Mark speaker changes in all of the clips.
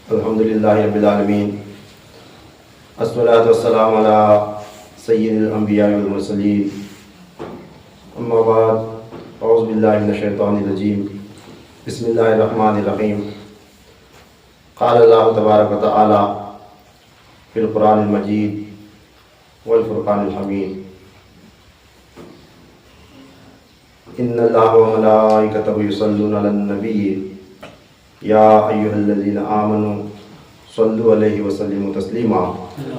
Speaker 1: الحمدللہ رب العالمین، الصلاۃ والسلام علی سید الانبیاء والمرسلین، اما بعد، اعوذ باللہ من الشیطان الرجیم، بسم اللہ الرحمن الرحیم۔ قال اللہ تبارک و تعالی فی القرآن المجید والفرقان الحمید، ان اللہ وملائکتہ یصلون علی النبی یا ایھا الذین آمنوا صلوا علیہ وسلموا تسلیما،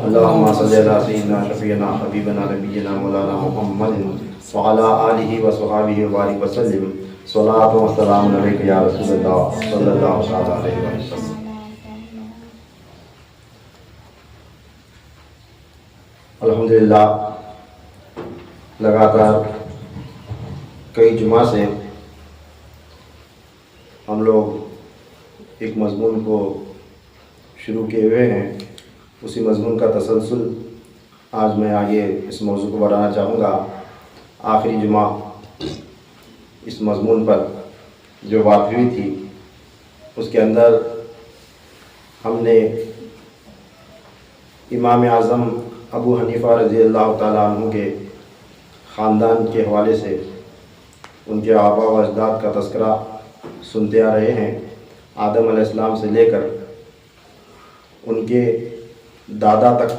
Speaker 1: اللہم صلی علی سیدنا شفیعنا حبیبنا نبینا مولانا محمد وعلی آلہ وصحبہ وبارک وسلم، صلاۃ و سلام علیک یا رسول اللہ صلی اللہ تعالی علیہ وسلم۔ الحمدللہ لگاتار کئی جمعہ سے ہم لوگ ایک مضمون کو شروع کیے ہوئے ہیں، اسی مضمون کا تسلسل آج میں آگے اس موضوع کو بڑھانا چاہوں گا۔ آخری جمعہ اس مضمون پر جو بات ہوئی تھی اس کے اندر ہم نے امام اعظم ابو حنیفہ رضی اللہ تعالیٰ عنہ کے خاندان کے حوالے سے ان کے آباء و اجداد کا تذکرہ سنتے آ رہے ہیں۔ آدم علیہ السلام سے لے کر ان کے دادا تک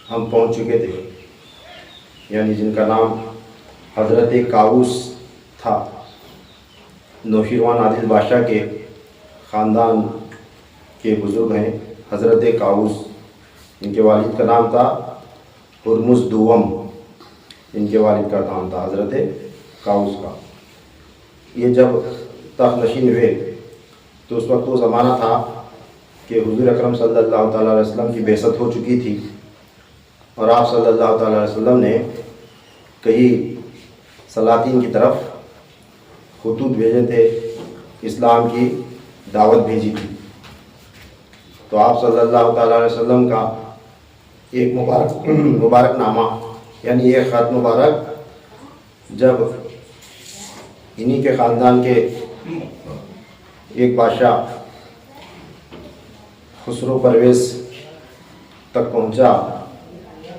Speaker 1: ہم پہنچ چکے تھے، یعنی جن کا نام حضرت کاؤس تھا، نوشیروان عادل بادشاہ کے خاندان کے بزرگ ہیں حضرت کاؤس۔ ان کے والد کا نام تھا ہرمز دوم، ان کے والد کا نام تھا حضرت کاؤس کا۔ یہ جب تخت نشین ہوئے تو اس وقت وہ زمانہ تھا کہ حضور اکرم صلی اللہ تعالیٰ علیہ وسلم کی بعثت ہو چکی تھی، اور آپ صلی اللہ تعالیٰ علیہ وسلم نے کئی سلاطین کی طرف خطوط بھیجے تھے، اسلام کی دعوت بھیجی تھی۔ تو آپ صلی اللہ تعالیٰ علیہ وسلم کا ایک مبارک نامہ، یعنی ایک خط مبارک جب انہی کے خاندان کے ایک بادشاہ خسرو پرویز تک پہنچا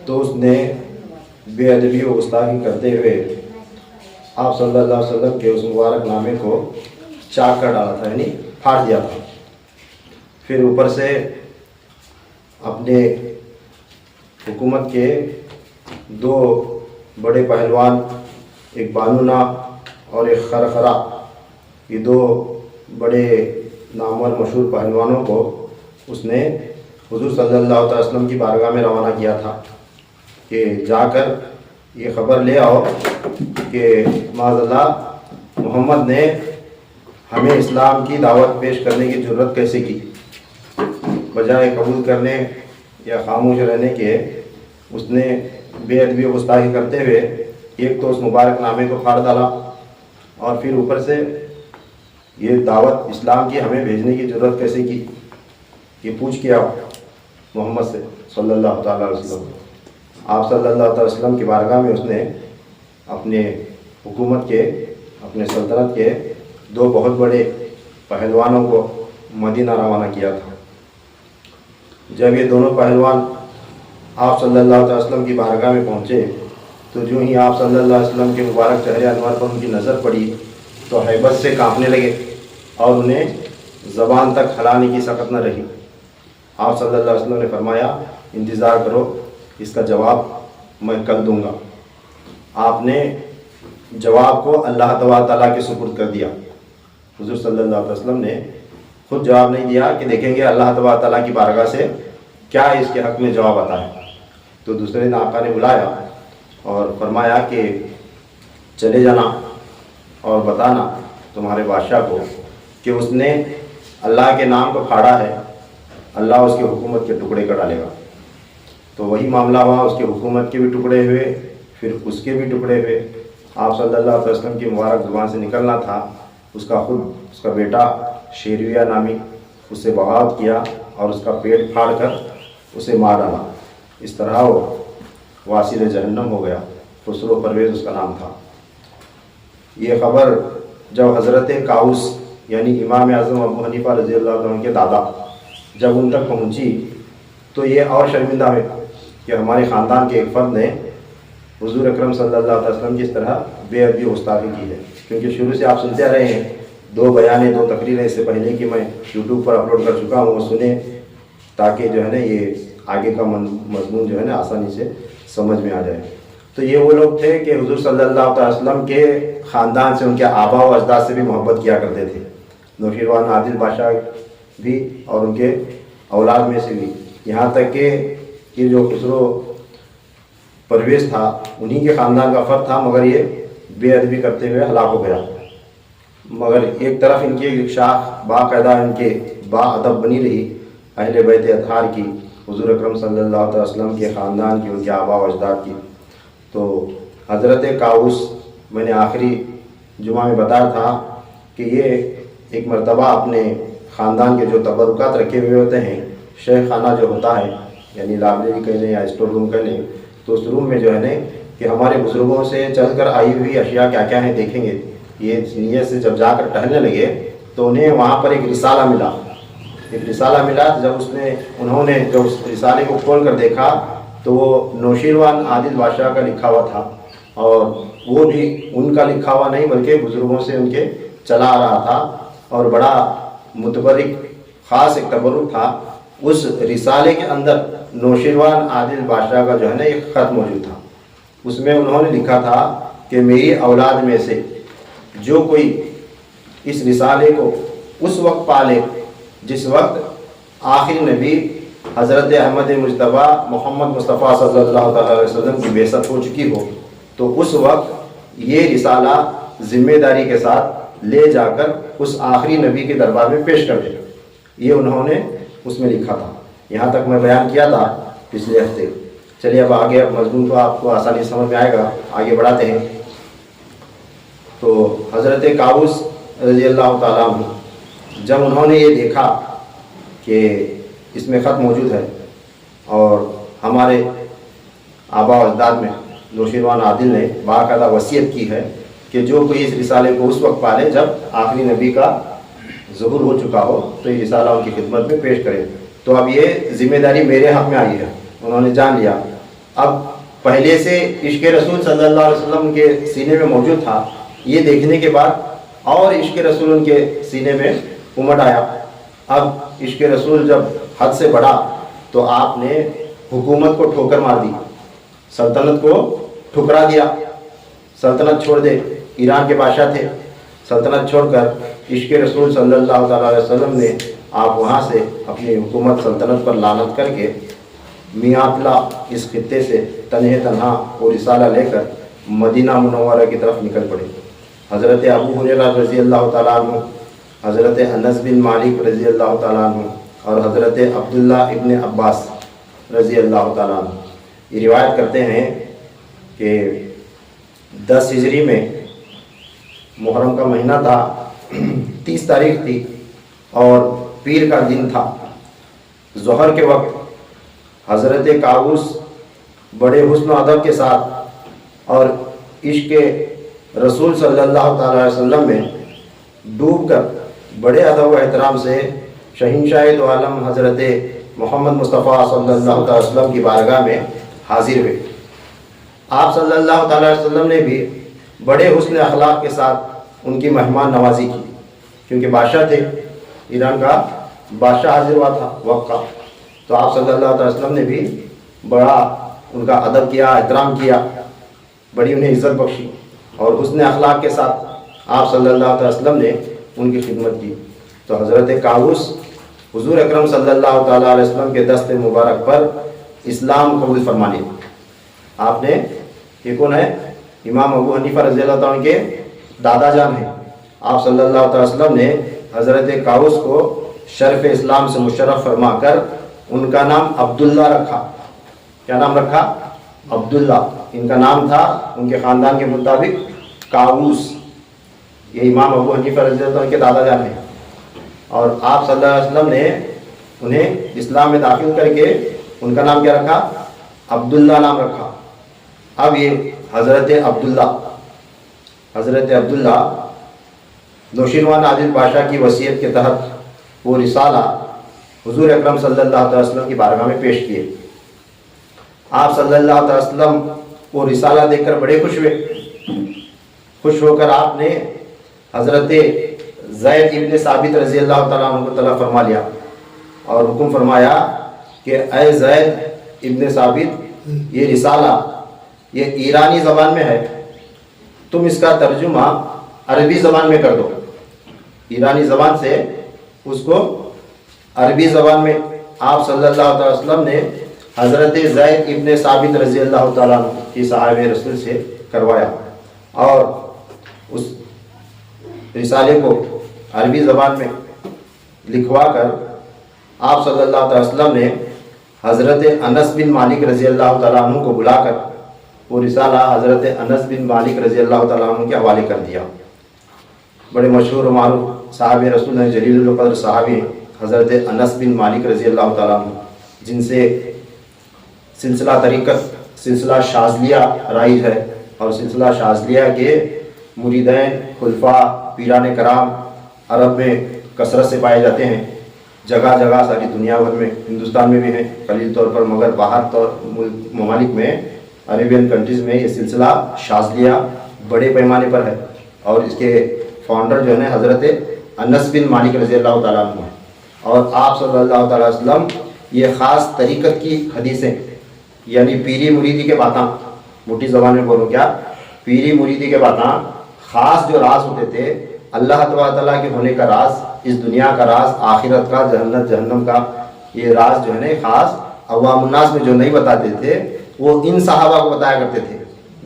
Speaker 1: تو اس نے بے ادبی و گستاخی کرتے ہوئے آپ صلی اللہ علیہ وسلم کے اس مبارک نامے کو چاک کر ڈالا تھا، یعنی پھاڑ دیا تھا۔ پھر اوپر سے اپنے حکومت کے دو بڑے پہلوان، ایک بانونا اور ایک خرخرا، یہ دو بڑے نامور مشہور پہلوانوں کو اس نے حضور صلی اللہ علیہ وسلم کی بارگاہ میں روانہ کیا تھا کہ جا کر یہ خبر لے آؤ کہ معاذ اللہ محمد نے ہمیں اسلام کی دعوت پیش کرنے کی جرت کیسے کی، بجائے قبول کرنے یا خاموش رہنے کے اس نے بے ادبی و گستاخی کرتے ہوئے ایک تو اس مبارک نامے کو پھاڑ ڈالا، اور پھر اوپر سے یہ دعوت اسلام کی ہمیں بھیجنے کی ضرورت کیسے کی، یہ پوچھ کیا محمد سے صلی اللہ تعالیٰ علیہ وسلم۔ آپ صلی اللہ تعالیٰ علیہ وسلم کی بارگاہ میں اس نے اپنے حکومت کے، اپنے سلطنت کے دو بہت بڑے پہلوانوں کو مدینہ روانہ کیا تھا۔ جب یہ دونوں پہلوان آپ صلی اللہ علیہ وسلم کی بارگاہ میں پہنچے تو جو ہی آپ صلی اللہ علیہ وسلم کے مبارک چہرے انور پر ان کی نظر پڑی تو ہیبت سے کانپنے لگے اور انہیں زبان تک ہلانے کی سخت نہ رہی۔ آپ صلی اللہ علیہ وسلم نے فرمایا انتظار کرو، اس کا جواب میں کل دوں گا۔ آپ نے جواب کو اللہ تعالیٰ کے سپرد کر دیا۔ حضور صلی اللہ علیہ وسلم نے خود جواب نہیں دیا کہ دیکھیں گے اللہ تعالیٰ کی بارگاہ سے کیا اس کے حق میں جواب آتا ہے۔ تو دوسرے دن آقا نے بلایا اور فرمایا کہ چلے جانا اور بتانا تمہارے بادشاہ کو کہ اس نے اللہ کے نام کو پھاڑا ہے، اللہ اس کی حکومت کے ٹکڑے کر ڈالے گا۔ تو وہی معاملہ ہوا، اس کی حکومت کے بھی ٹکڑے ہوئے، پھر اس کے بھی ٹکڑے ہوئے۔ آپ صلی اللہ علیہ وسلم کی مبارک زبان سے نکلنا تھا، اس کا بیٹا شیرویہ نامی اس سے بغاوت کیا اور اس کا پیٹ پھاڑ کر اسے مار ڈالا۔ اس طرح وہ واصل جہنم ہو گیا۔ خسرو پرویز اس کا نام تھا۔ یہ خبر جب حضرت کاؤس یعنی امام اعظم ابو حنیفہ رضی اللہ عنہ کے دادا جب ان تک پہنچی تو یہ اور شرمندہ ہوئے کہ ہمارے خاندان کے ایک فرد نے حضور اکرم صلی اللہ علیہ وسلم کی اس طرح بے ادبی و گستاخی کی ہے. کیونکہ شروع سے آپ سنتے آ رہے ہیں 2 بیانیں 2 تقریریں اس سے پہلے کہ میں یوٹیوب پر اپلوڈ کر چکا ہوں، وہ سنیں تاکہ جو ہے نا یہ آگے کا مضمون جو ہے نا آسانی سے سمجھ میں آ جائے. تو یہ وہ لوگ تھے کہ حضور صلی اللہ علیہ وسلم کے خاندان سے، ان کے آبا و اجداد سے بھی محبت کیا کرتے تھے. نوشیروان عادل بادشاہ بھی اور ان کے اولاد میں سے بھی، یہاں تک کہ یہ جو خسرو پرویز تھا انہی کے خاندان کا فرد تھا، مگر یہ بے ادبی کرتے ہوئے ہلاک ہو گیا. مگر ایک طرف ان کی شاخ باقاعدہ ان کے باادب بنی رہی اہل بیت اطہار کی، حضور اکرم صلی اللہ علیہ وسلم کے خاندان کی، ان کے آبا و اجداد کی. تو حضرت کاؤس، میں نے آخری جمعہ میں بتایا تھا کہ یہ ایک مرتبہ اپنے خاندان کے جو تبرکات رکھے ہوئے ہوتے ہیں، شیخ خانہ جو ہوتا ہے، یعنی لائبریری کہہ لیں یا اسٹور روم کہہ لیں، تو اس روم میں جو ہے نا کہ ہمارے بزرگوں سے چل کر آئی ہوئی اشیاء کیا کیا ہیں دیکھیں گے. یہ نیت سے جب جا کر ٹہلنے لگے تو انہیں وہاں پر ایک رسالہ ملا. جب انہوں نے جب اس رسالے کو کھول کر دیکھا تو وہ نوشیروان عادل بادشاہ کا لکھا ہوا تھا، اور وہ بھی ان کا لکھا ہوا نہیں بلکہ بزرگوں سے ان کے چلا آ رہا تھا، اور بڑا متبرک خاص ایک تبرک تھا. اس رسالے کے اندر نوشیروان عادل بادشاہ کا جو ہے نا ایک خط موجود تھا. اس میں انہوں نے لکھا تھا کہ میری اولاد میں سے جو کوئی اس رسالے کو اس وقت پالے جس وقت آخری نبی حضرت احمد مجتبیٰ محمد مصطفیٰ صلی اللہ علیہ وسلم کی بعثت ہو چکی ہو، تو اس وقت یہ رسالہ ذمہ داری کے ساتھ لے جا کر اس آخری نبی کے دربار میں پیش کر دے. یہ انہوں نے اس میں لکھا تھا. یہاں تک میں بیان کیا تھا پچھلے ہفتے. چلیے اب آگے مضمون کو آپ کو آسانی سمجھ میں آئے گا، آگے بڑھاتے ہیں. تو حضرت کاؤس رضی اللہ تعالیٰ عنہ جب انہوں نے یہ دیکھا کہ اس میں خط موجود ہے اور ہمارے آبا و اجداد میں نوشیروان عادل نے باقاعدہ وصیت کی ہے کہ جو کوئی اس رسالے کو اس وقت پالے جب آخری نبی کا ظہور ہو چکا ہو تو یہ رسالہ ان کی خدمت میں پیش کرے. تو اب یہ ذمہ داری میرے حق میں آئی ہے. انہوں نے جان لیا. اب پہلے سے عشق رسول صلی اللہ علیہ وسلم کے سینے میں موجود تھا، یہ دیکھنے کے بعد اور عشق رسول ان کے سینے میں امٹ آیا. اب عشق رسول جب حد سے بڑھا تو آپ نے حکومت کو ٹھوکر مار دی، سلطنت کو ٹھکرا دیا. سلطنت چھوڑ دے. ایران کے بادشاہ تھے، سلطنت چھوڑ کر عشق رسول صلی اللہ تعالیٰ علیہ وسلم نے آپ وہاں سے اپنی حکومت سلطنت پر لعنت کر کے میاں اطلاع اس خطے سے تنہا وہ رسالہ لے کر مدینہ منورہ کی طرف نکل پڑے. حضرت ابو ہریرہ رضی اللہ تعالیٰ عنہ، حضرت انس بن مالک رضی اللہ تعالیٰ عنہ اور حضرت عبداللہ ابن عباس رضی اللہ تعالیٰ عنہ یہ روایت کرتے ہیں کہ 10 ہجری میں محرم کا مہینہ تھا، 30 تاریخ تھی اور پیر کا دن تھا. ظہر کے وقت حضرت کاؤس بڑے حسن و ادب کے ساتھ اور عشق رسول صلی اللہ تعالیٰ علیہ وسلم میں ڈوب کر بڑے ادب و احترام سے شہنشاہ دو عالم حضرت محمد مصطفیٰ صلی اللہ تعالیٰ وسلم کی بارگاہ میں حاضر ہوئے. آپ صلی اللہ تعالیٰ علیہ وسلم نے بھی بڑے حسن اخلاق کے ساتھ ان کی مہمان نوازی کی، کیونکہ بادشاہ تھے، ایران کا بادشاہ حاضر ہوا تھا وقت کا. تو آپ صلی اللہ علیہ وسلم نے بھی بڑا ان کا ادب کیا، احترام کیا، بڑی انہیں عزت بخشی اور حسن اخلاق کے ساتھ آپ صلی اللہ علیہ وسلم نے ان کی خدمت کی. تو حضرت کاؤس حضور اکرم صلی اللہ تعالیٰ علیہ وسلم کے دست مبارک پر اسلام قبول فرما لیا. آپ نے، یہ کون ہے؟ امام ابو حنیفہ رضی اللہ عنہ کے دادا جان ہیں. آپ صلی اللہ علیہ وسلم نے حضرت کاؤس کو شرف اسلام سے مشرف فرما کر ان کا نام عبداللہ رکھا. کیا نام رکھا؟ عبداللہ. ان کا نام تھا ان کے خاندان کے مطابق کاؤس. یہ امام ابو حنیفہ رضی اللہ عنہ کے دادا جان ہیں اور آپ صلی اللہ علیہ وسلم نے انہیں اسلام میں داخل کر کے ان کا نام کیا رکھا؟ عبداللہ نام رکھا. اب یہ حضرت عبداللہ نوشیروان عادل بادشاہ کی وصیت کے تحت وہ رسالہ حضور اکرم صلی اللہ علیہ وسلم کی بارگاہ میں پیش کیے۔ آپ صلی اللہ علیہ وسلم وہ رسالہ دیکھ کر بڑے خوش ہوئے۔ خوش ہو کر آپ نے حضرت زید ابن ثابت رضی اللہ تعالیٰ عنہ کو طلب فرما لیا اور حکم فرمایا کہ اے زید ابن ثابت، یہ رسالہ یہ ایرانی زبان میں ہے، تم اس کا ترجمہ عربی زبان میں کر دو۔ ایرانی زبان سے اس کو عربی زبان میں آپ صلی اللہ علیہ وسلم نے حضرت زید ابن ثابت رضی اللہ تعالیٰ عنہ کی صحابہ رسول سے کروایا اور اس رسالے کو عربی زبان میں لکھوا کر آپ صلی اللہ علیہ وسلم نے حضرت انس بن مالک رضی اللہ تعالیٰ عنہ کو بلا کر وہ رسالہ حضرت انس بن مالک رضی اللہ تعالیٰ عنہ کے حوالے کر دیا۔ بڑے مشہور و معروف صحابہ رسول ہیں، جلیل القدر صحابی حضرت انس بن مالک رضی اللہ تعالیٰ عنہ، جن سے سلسلہ طریقت سلسلہ شاذلیہ رائج ہے، اور سلسلہ شاذلیہ کے مریدین خلفاء پیران کرام عرب میں کثرت سے پائے جاتے ہیں، جگہ جگہ ساری دنیا بھر میں، ہندوستان میں بھی ہیں قلیل طور پر، مگر باہر ممالک میں عربین کنٹریز میں یہ سلسلہ شاذلیہ بڑے پیمانے پر ہے، اور اس کے فاؤنڈر جو ہے حضرت انس بن مالک رضی اللہ تعالیٰ عنہ ہے۔ اور آپ صلی اللہ تعالیٰ وسلم یہ خاص طریقت کی حدیثیں، یعنی پیری مریدی کے باتیں، موٹی زبان میں بولوں کیا، پیری مریدی کے باتیں، خاص جو راز ہوتے تھے اللہ تعالیٰ کے ہونے کا راز، اس دنیا کا راز، آخرت کا، جہنت جہنم کا، یہ راز جو ہے خاص عوام الناس میں جو نہیں بتاتے تھے وہ ان صحابہ کو بتایا کرتے تھے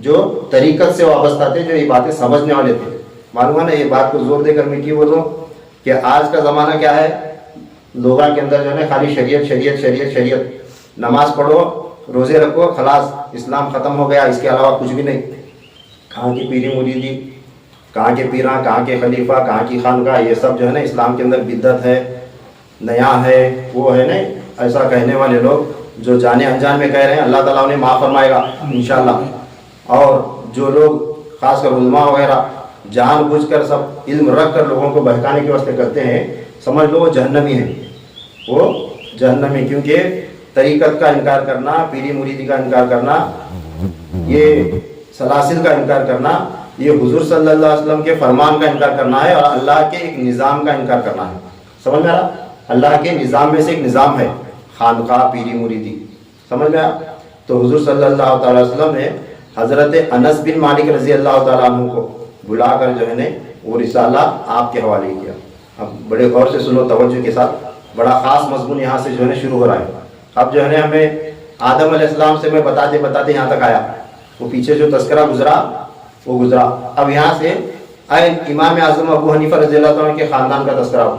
Speaker 1: جو طریقت سے وابستہ تھے، جو یہ باتیں سمجھنے والے تھے۔ معلوم ہے نا، یہ بات کو زور دے کر میں کیوں بول رہا ہوں کہ آج کا زمانہ کیا ہے، لوگوں کے اندر جو ہے خالی شریعت شریعت شریعت شریعت، نماز پڑھو روزے رکھو خلاص اسلام ختم ہو گیا، اس کے علاوہ کچھ بھی نہیں۔ کہاں کی پیری مریدی، کہاں کے پیراں، کہاں کے خلیفہ، کہاں کی خانقاہ، یہ سب جو ہے نا اسلام کے اندر بدعت ہے، نیا ہے، وہ ہے نا ایسا کہنے والے لوگ جو جانے انجان میں کہہ رہے ہیں، اللہ تعالیٰ انہیں معاف فرمائے گا انشاءاللہ۔ اور جو لوگ خاص کر علماء وغیرہ جان بوجھ کر سب علم رکھ کر لوگوں کو بہکانے کے واسطے کرتے ہیں، سمجھ لو وہ جہنمی ہیں، وہ جہنمی، کیونکہ طریقت کا انکار کرنا، پیری مریدی کا انکار کرنا، یہ سلاسل کا انکار کرنا، یہ حضور صلی اللہ علیہ وسلم کے فرمان کا انکار کرنا ہے، اور اللہ کے ایک نظام کا انکار کرنا ہے۔ سمجھ میں آ رہا؟ اللہ کے نظام میں سے ایک نظام ہے خانقاہ پیری مریدی، سمجھ میں آ؟ تو حضور صلی اللہ تعالی وسلم نے حضرت انس بن مالک رضی اللہ تعالیٰ عنہ کو بلا کر جو ہے نا وہ رسالہ آپ کے حوالے کیا۔ اب بڑے غور سے سنو، توجہ کے ساتھ، بڑا خاص مضمون یہاں سے جو ہے نا شروع ہو رہا ہے۔ اب جو ہے نا ہمیں آدم علیہ السلام سے میں بتاتے بتاتے یہاں تک آیا، وہ پیچھے جو تذکرہ گزرا وہ گزرا، اب یہاں سے امام اعظم ابو حنیفہ رضی اللہ عنہ کے خاندان کا تذکرہ ہو،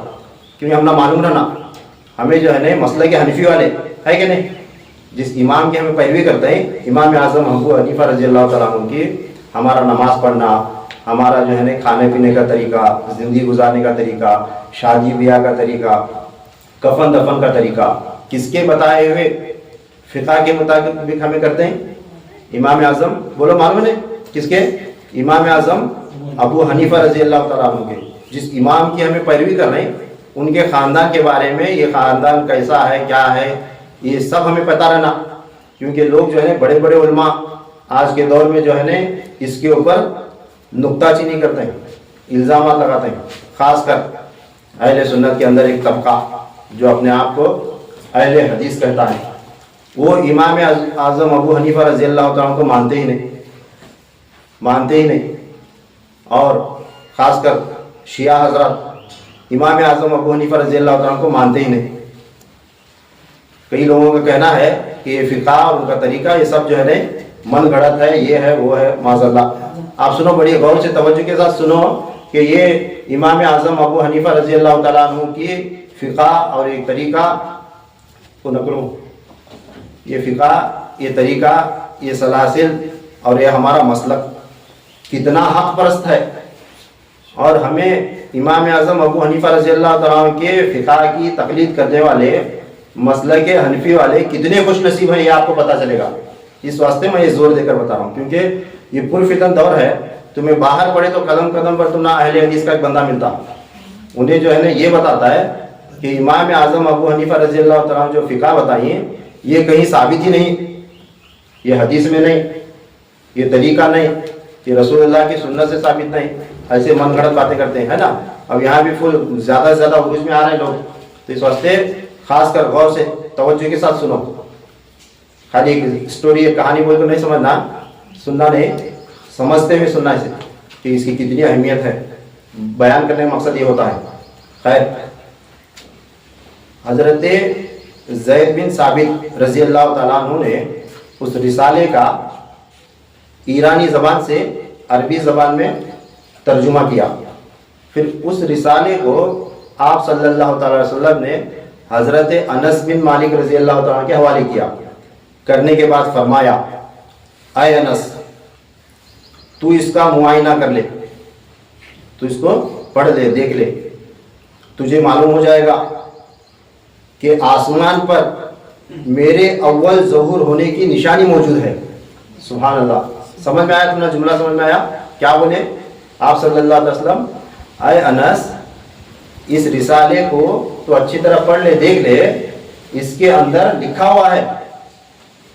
Speaker 1: کیونکہ ہم نہ معلوم رہنا ہمیں جو ہے نا مسلک حنفی والے ہے کہ نہیں، جس امام کی ہمیں پیروی کرتے ہیں امام اعظم ابو حنیفہ رضی اللہ تعالیٰ عنہ کی، ہمارا نماز پڑھنا، ہمارا جو ہے نا کھانے پینے کا طریقہ، زندگی گزارنے کا طریقہ، شادی بیاہ کا طریقہ، کفن دفن کا طریقہ کس کے بتائے ہوئے فقہ کے مطابق ہمیں کرتے ہیں؟ امام اعظم، بولو معلوم ہے کس کے؟ امام اعظم ابو حنیفہ رضی اللہ تعالیٰ عنہ کے، جس امام کی ہمیں پیروی کر رہے ہیں ان کے خاندان کے بارے میں، یہ خاندان کیسا ہے، کیا ہے، یہ سب ہمیں پتہ رہنا، کیونکہ لوگ جو ہے بڑے بڑے علماء آج کے دور میں جو ہے نا اس کے اوپر نکتہ چینی کرتے ہیں، الزامات لگاتے ہیں، خاص کر اہل سنت کے اندر ایک طبقہ جو اپنے آپ کو اہل حدیث کہتا ہے، وہ امام اعظم ابو حنیفہ رضی اللہ تعالیٰ کو مانتے ہی نہیں، اور خاص کر شیعہ حضرات امام اعظم ابو حنیفہ رضی اللہ تعالیٰ کو مانتے ہی نہیں۔ کئی لوگوں کا کہنا ہے کہ یہ فقہ اور ان کا طریقہ یہ سب جو ہے نا من گھڑت ہے، یہ ہے وہ ہے، معاذ اللہ۔ آپ سنو، بڑی غور سے توجہ کے ساتھ سنو کہ یہ امام اعظم ابو حنیفہ رضی اللہ تعالیٰ عنہ کی فقہ اور ایک طریقہ کو نقلوں، یہ فقہ، یہ طریقہ، یہ سلاسل اور یہ ہمارا مسلک کتنا حق پرست ہے، اور ہمیں امام اعظم ابو حنیفہ رضی اللہ تعالیٰ کے فقہ کی تقلید کرنے والے مسلک حنفی والے کتنے خوش نصیب ہیں، یہ آپ کو پتہ چلے گا۔ اس واسطے میں یہ زور دے کر بتا رہا ہوں، کیونکہ یہ پرفتن دور ہے، تمہیں باہر پڑے تو قدم قدم پر تم نہ اہل حدیث کا ایک بندہ ملتا، انہیں جو ہے نا یہ بتاتا ہے کہ امام اعظم ابو حنیفہ رضی اللہ تعالیٰ عنہ جو فقہ بتائی ہیں یہ کہیں ثابت ہی نہیں، یہ حدیث میں نہیں، یہ طریقہ نہیں، یہ رسول اللہ کی سنت سے ثابت نہیں، ایسے من گھڑت باتیں کرتے ہیں، ہے نا. اب یہاں بھی فل زیادہ سے زیادہ عروج میں آ رہے ہیں لوگ، تو اس واسطے خاص کر غور سے توجہ کے ساتھ سنو. خالی ایک اسٹوری ایک کہانی بول کر نہیں سمجھنا، سننا نہیں، سمجھتے ہوئے سننا اسے کہ اس کی کتنی اہمیت ہے. بیان کرنے کا مقصد یہ ہوتا ہے. خیر، حضرت زید بن ثابت رضی اللہ تعالیٰ عنہ نے اس رسالے کا ایرانی زبان سے عربی زبان میں ترجمہ کیا. پھر اس رسالے کو آپ صلی اللہ تعالی وسلم نے حضرت انس بن مالک رضی اللہ تعالیٰ کے حوالے کیا. کرنے کے بعد فرمایا، اے انس تو اس کا معائنہ کر لے، تو اس کو پڑھ لے، دیکھ لے، تجھے معلوم ہو جائے گا کہ آسمان پر میرے اول ظہور ہونے کی نشانی موجود ہے. سبحان اللہ. سمجھ میں آیا؟ تمہیں جملہ سمجھ میں آیا؟ کیا بولے آپ صلی اللہ علیہ وسلم؟ اے انس اس رسالے کو تو اچھی طرح پڑھ لے، دیکھ لے، اس کے اندر لکھا ہوا ہے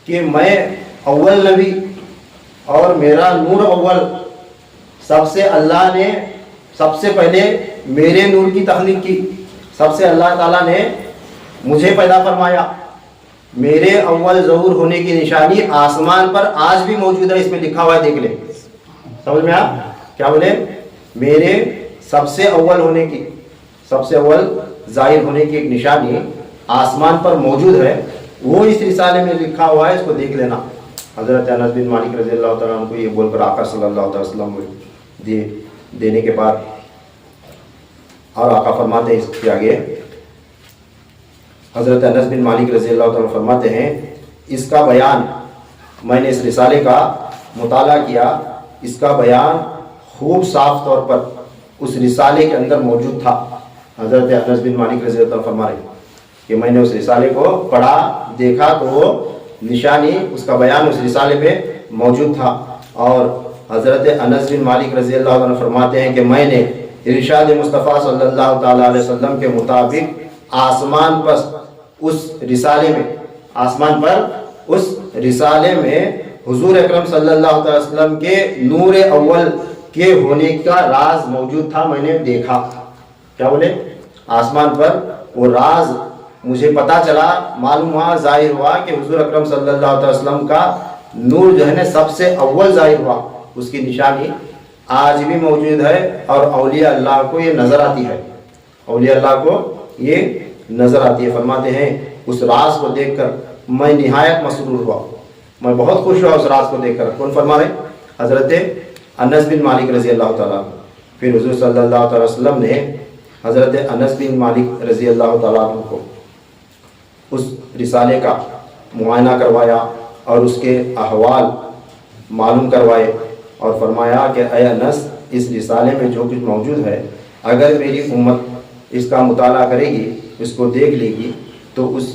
Speaker 1: کہ میں اول نبی اور میرا نور اول، سب سے اللہ نے سب سے پہلے میرے نور کی تخلیق کی، سب سے اللہ تعالیٰ نے مجھے پیدا فرمایا. میرے اول ظہور ہونے کی نشانی آسمان پر آج بھی موجود ہے، اس میں لکھا ہوا ہے، دیکھ لے. سمجھ میں آپ کیا بولے؟ میرے سب سے اول ہونے کی، سب سے اول ظاہر ہونے کی ایک نشانی آسمان پر موجود ہے، وہ اس رسالے میں لکھا ہوا ہے، اس کو دیکھ لینا. حضرت انس بن مالک رضی اللہ تعالیٰ عنہ کو یہ بول کر آقا صلی اللہ علیہ وسلم دینے کے بعد اور آقا فرماتے ہیں اس کے آگے، حضرت انس بن مالک رضی اللہ تعالیٰ فرماتے ہیں اس کا بیان، میں نے اس رسالے کا مطالعہ کیا، اس کا بیان خوب صاف طور پر اس رسالے کے اندر موجود تھا. حضرت انس بن مالک رضی اللہ تعالیٰ فرما رہے کہ میں نے اس رسالے کو پڑھا، دیکھا تو وہ نشانی، اس کا بیان اس رسالے پہ موجود تھا. اور حضرت انس بن مالک رضی اللہ عنہ فرماتے ہیں کہ میں نے ارشاد مصطفیٰ صلی اللہ تعالیٰ علیہ وسلم کے مطابق آسمان پر اس رسالے میں، آسمان پر اس رسالے میں حضور اکرم صلی اللہ علیہ وسلم کے نور اول کے ہونے کا راز موجود تھا. میں نے دیکھا، کیا بولے؟ آسمان پر وہ راز مجھے پتا چلا، معلوم ہوا، ظاہر ہوا کہ حضور اکرم صلی اللہ علیہ وسلم کا نور جو ہے نا سب سے اول ظاہر ہوا. اس کی نشانی آج بھی موجود ہے اور اولیاء اللہ کو یہ نظر آتی ہے، اولیاء اللہ کو یہ نظر آتی ہے. فرماتے ہیں اس راز کو دیکھ کر میں نہایت مسرور ہوا، میں بہت خوش ہوا اس راز کو دیکھ کر. کون فرما رہے؟ حضرت انس بن مالک رضی اللہ تعالیٰ. پھر حضور صلی اللہ تعالیٰ وسلم نے حضرت انس بن مالک رضی اللہ تعالیٰ کو اس رسالے کا معائنہ کروایا اور اس کے احوال معلوم کروائے اور فرمایا کہ اے انس اس رسالے میں جو کچھ موجود ہے، اگر میری امت اس کا مطالعہ کرے گی، اس کو دیکھ لے گی، تو اس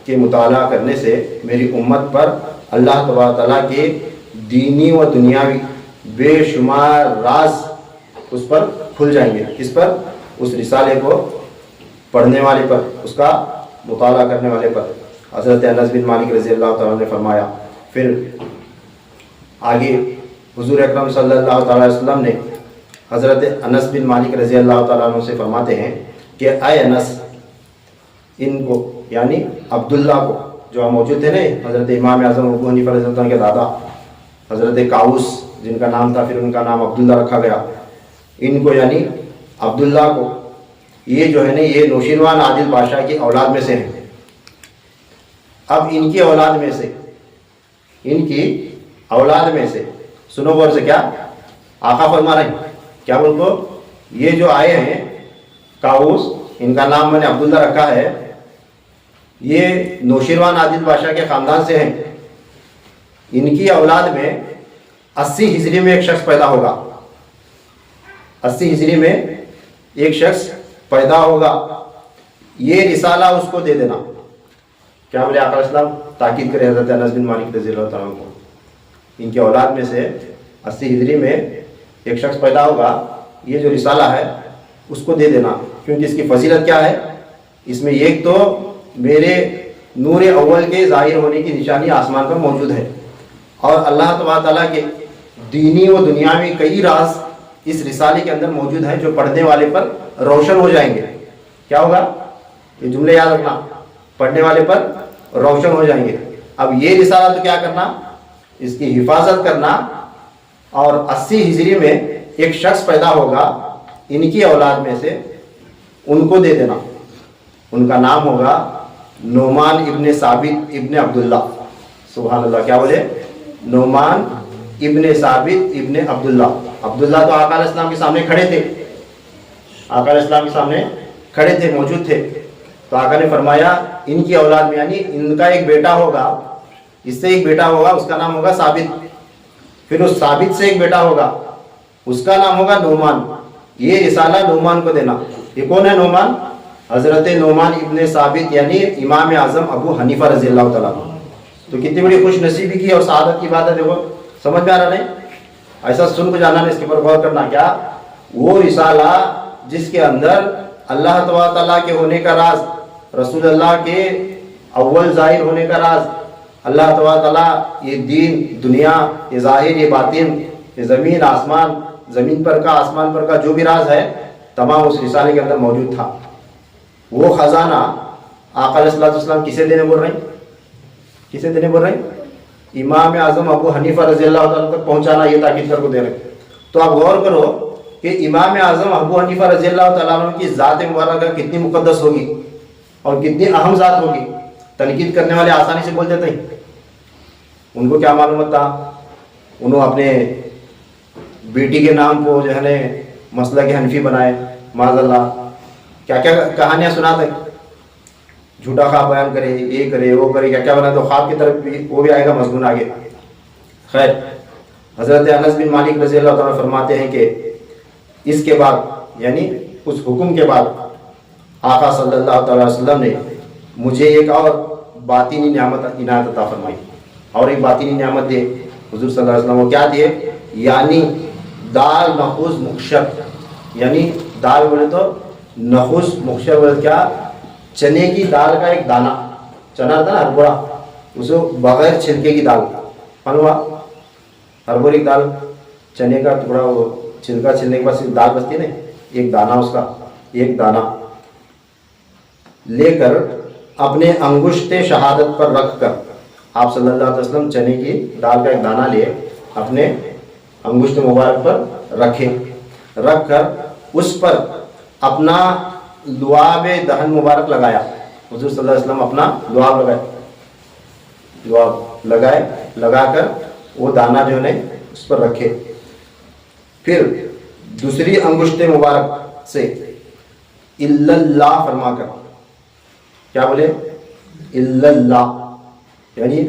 Speaker 1: کے مطالعہ کرنے سے میری امت پر اللہ تبارک تعالیٰ کے دینی و دنیاوی بے شمار راز اس پر کھل جائیں گے. کس پر؟ اس رسالے کو پڑھنے والے پر، اس کا مطالعہ کرنے والے پر. حضرت انس بن مالک رضی اللہ تعالیٰ نے فرمایا. پھر آگے حضور اکرم صلی اللہ تعالیٰ علیہ وسلم نے حضرت انس بن مالک رضی اللہ تعالیٰ عنہ سے فرماتے ہیں کہ اے انس، ان کو یعنی عبداللہ کو، جو موجود تھے نا حضرت امام اعظم ابو حنیفہ رضی اللہ عنہ کے دادا حضرت کاؤس جن کا نام تھا، پھر ان کا نام عبداللہ رکھا گیا. ان کو یعنی عبداللہ کو، یہ جو ہے نا یہ نوشیروان عادل بادشاہ کی اولاد میں سے ہیں. اب ان کی اولاد میں سے، ان کی اولاد میں سے سنو غور سے، کیا آقا فرما رہے ہیں؟ کیا بول کو یہ جو آئے ہیں کاؤس، ان کا نام میں نے عبداللہ رکھا ہے، یہ نوشیروان عادل بادشاہ کے خاندان سے ہیں. ان کی اولاد میں 80 ہجری میں ایک شخص پیدا ہوگا، 80 ہجری میں ایک شخص پیدا ہوگا. یہ رسالہ اس کو دے دینا. کیا بولے آقا اسلام؟ تاکید کرے حضرت انس بن مالک رضی اللہ تعالیٰ کو. ان کی اولاد میں سے 80 ہجری میں ایک شخص پیدا ہوگا، یہ جو رسالہ ہے اس کو دے دینا. کیونکہ اس کی فضیلت کیا ہے؟ اس میں ایک تو میرے نور اول کے ظاہر ہونے کی نشانی آسمان پر موجود ہے، اور اللہ تبارک تعالیٰ کے دینی و دنیاوی کئی راز اس رسالے کے اندر موجود ہیں جو پڑھنے والے پر روشن ہو جائیں گے۔ کیا ہوگا؟ یہ جملے یاد رکھنا، پڑھنے والے پر روشن ہو جائیں گے۔ اب یہ رسالہ تو کیا کرنا، اس کی حفاظت کرنا، اور 80 ہجری میں ایک شخص پیدا ہوگا ان کی اولاد میں سے، ان کو دے دینا۔ ان کا نام ہوگا نعمان ابن ثابت ابن عبداللہ۔ سبحان اللہ، کیا بولے؟ نعمان ابن ثابت ابن عبداللہ۔ عبداللہ تو آقا علیہ السلام کے سامنے کھڑے تھے، آقا علیہ السلام کے سامنے کھڑے تھے، موجود تھے۔ تو آقا نے فرمایا ان کی اولاد میں، یعنی ان کا ایک بیٹا ہوگا، اس سے ایک بیٹا ہوگا، اس کا نام ہوگا ثابت، پھر اس ثابت سے ایک بیٹا ہوگا، اس کا نام ہوگا نعمان۔ یہ رسالہ نعمان کو دینا۔ یہ کون ہے نعمان؟ حضرت نعمان ابن ثابت، یعنی امام اعظم ابو حنیفہ رضی اللہ تعالیٰ۔ تو کتنی بڑی خوش نصیبی کی اور سعادت کی بات ہے، دیکھو سمجھ میں آ رہا نہیں؟ ایسا سن کو جانا نہیں، اس کے اوپر غور کرنا۔ کیا وہ رسالہ جس کے اندر اللہ تبارک تعالیٰ کے ہونے کا راز، رسول اللہ کے اول ظاہر ہونے کا راز، اللہ تبارک تعالیٰ یہ دین دنیا، یہ ظاہر یہ باطن، یہ زمین آسمان، زمین پر کا آسمان پر کا جو بھی راز ہے تمام اس رسالے کے اندر موجود تھا۔ وہ خزانہ آقا علیہ السلام کسے دینے بول رہے ہیں؟ کسے دینے بول رہے ہیں؟ امام اعظم ابو حنیفہ رضی اللہ تعالیٰ تک پہنچانا، یہ تاکید کر کو دے رہے ہیں۔ تو آپ غور کرو کہ امام اعظم ابو حنیفہ رضی اللہ تعالیٰ عنہ کی ذات مبارکہ کتنی مقدس ہوگی اور کتنی اہم ذات ہوگی۔ تنقید کرنے والے آسانی سے بول دیتے ہیں، ان کو کیا معلومات تھا؟ انہوں اپنے بیٹی کے نام کو جو ہے نا مسلک حنفی بنائے، معاذ اللہ، کیا کیا کہانیاں سناتے ہیں، جھوٹا خواب بیان کرے، یہ کرے وہ کرے، کیا کیا بنا۔ تو خواب کی طرف بھی وہ بھی آئے گا مضمون آگے۔ خیر، حضرت انس بن مالک رضی اللہ تعالیٰ فرماتے ہیں کہ اس کے بعد، یعنی اس حکم کے بعد، آقا صلی اللہ تعالیٰ علیہ وسلم نے مجھے ایک اور باطنی نعمت عنایت عطا فرمائی، اور ایک باطنی نعمت دے حضور صلی اللہ علیہ وسلم۔ وہ کیا دیے؟ یعنی دال نخوس مخشر، یعنی دال بولے تو نخوس، مخشر بولے کیا؟ چنے کی دال کا ایک دانہ، چنا تھا نا ہربڑا، اسے بغیر چھلکے کی دال، ہوا ہربڑے کی دال، چنے کا ٹکڑا، وہ چھلکا چھلنے کے بعد صرف دال بچتی ہے نا، ایک دانہ، اس کا ایک دانہ لے کر اپنے انگشت شہادت پر رکھ کر، آپ صلی اللہ علیہ وسلم چنے کی دال کا ایک دانہ لیے، اپنے انگشت مبارک پر رکھے، رکھ کر اس پر اپنا لعاب دہن مبارک لگایا۔ حضور صلی اللہ علیہ وسلم اپنا لعاب لگائے، لگا کر وہ دانہ جو ہے اس پر رکھے، پھر دوسری انگشت مبارک سے الا اللہ فرما کر، کیا بولے؟ الا اللہ، یعنی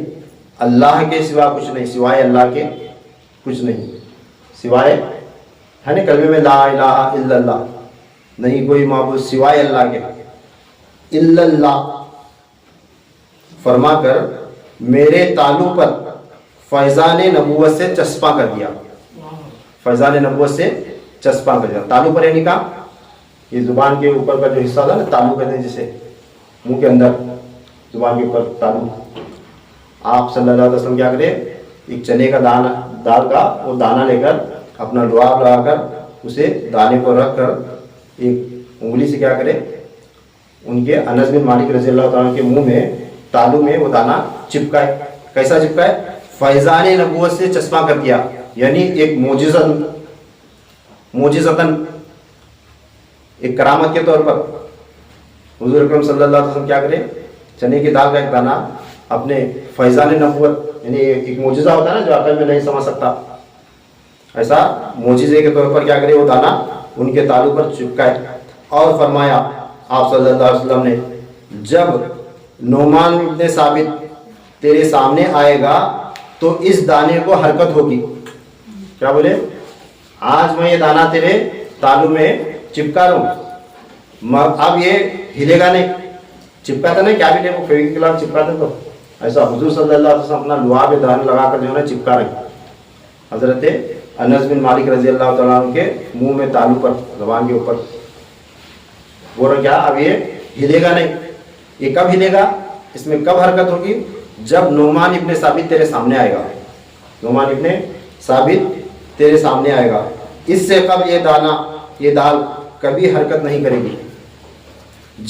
Speaker 1: اللہ کے سوا کچھ نہیں، سوائے اللہ کے کچھ نہیں، سوائے ہے نا کلمے میں لا الہ الا اللہ، نہیں کوئی معبود سوائے اللہ کے، الا اللہ فرما کر میرے تالو پر فیضان نبوت سے چسپاں کر دیا، فیضان نبوت سے چسپاں کر دیا۔ تالو پر یعنی کا یہ زبان کے اوپر کا جو حصہ تھا نا، تالو کہتے ہیں جسے، منہ کے اندر زبان کے اوپر تالو۔ آپ صلی اللہ علیہ وسلم کیا کرے؟ ایک چنے کا دانہ، دال کا وہ دانہ لے کر اپنا لعاب لگا کر اسے دانے کو رکھ کر ایک انگلی سے کیا کرے؟ ان کے انس بن مالک رضی اللہ تعالیٰ کے منہ میں، تالو میں وہ دانہ چپکائے۔ کیسا چپکائے؟ فیضان نبوت سے چسپاں کر دیا، یعنی ایک معجزتاً، ایک کرامت کے طور پر حضور اکرم صلی اللہ علیہ وسلم کیا کرے؟ چنے کی دال کا ایک دانہ اپنے فیضان نبوت، یعنی ایک معجزہ ہوتا ہے نا جو عقل میں نہیں سمجھ سکتا، ایسا معجزے کے طور پر کیا کرے؟ وہ دانہ ان کے تالو پر چپکائے، اور فرمایا آپ صلی اللہ علیہ وسلم نے، جب نعمان ابن ثابت تیرے سامنے آئے گا تو اس دانے کو حرکت ہوگی۔ کیا بولے؟ آج میں یہ دانہ تیرے تالو میں چپکا رہوں، اب یہ ہلے گا نہیں۔ چپکاتا نہیں کیا بھی وہ فیوی کے خلاف چپکاتے تو ایسا حضور صلی اللہ علیہ وسلم اپنا لعاب دہن لگا کر جو ہے نا چپکا رہے۔ حضرت انس بن مالک رضی اللہ تعالیٰ عنہ کے منہ میں تالو پر، زبان کے اوپر بول رہا کیا؟ اب یہ ہلے گا نہیں. یہ کب ہلے گا؟ اس میں کب حرکت ہوگی؟ جب نعمان ابن ثابت تیرے سامنے آئے گا. نعمان ابن ثابت تیرے سامنے آئے گا. اس سے قبل یہ دال کبھی حرکت نہیں کرے گی.